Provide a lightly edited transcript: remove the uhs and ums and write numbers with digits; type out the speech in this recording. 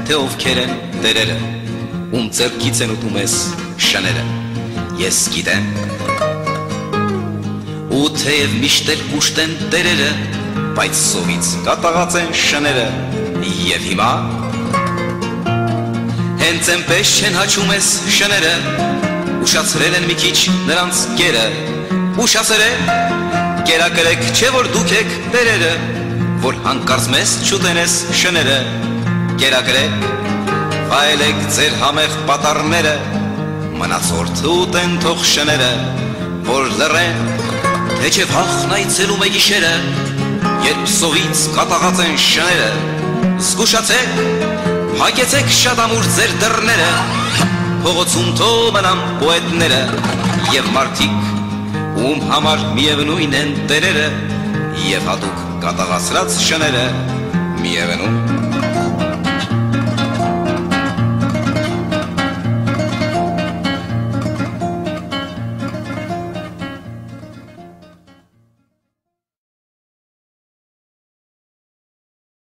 թե ովքեր են տերերը, ում ձեռքից են ուտում ես շները, ես գիտեմ։ Ու թեև միշտ էլ կուշտ են տերերը, բայց սովից կատաղած են շները, և հիմա հենց էնպես չեն հաչում ես շները, ուշացրել են մի քիչ նրանց կերը, ուշացրեք, կերակրեք, չէ որ դուք եք տերերը, որ հանկարծ մեզ չուտեն ես շները, կերակրեք, վայելեք ձեր համեղ պատառները, մնացորդը ուտեն թող շները, որ լռեն, թե չէ վախն այցելում է գիշերը, երբ սովից կատաղած են շները, զգուշացեք, հագեցեք շատ ամուր ձեր դռները, փողոցում թող մնան պոետները և մարդիկ, ում համար միևնույն են տերերը, և հատուկ կատաղացրած շները, միևնույն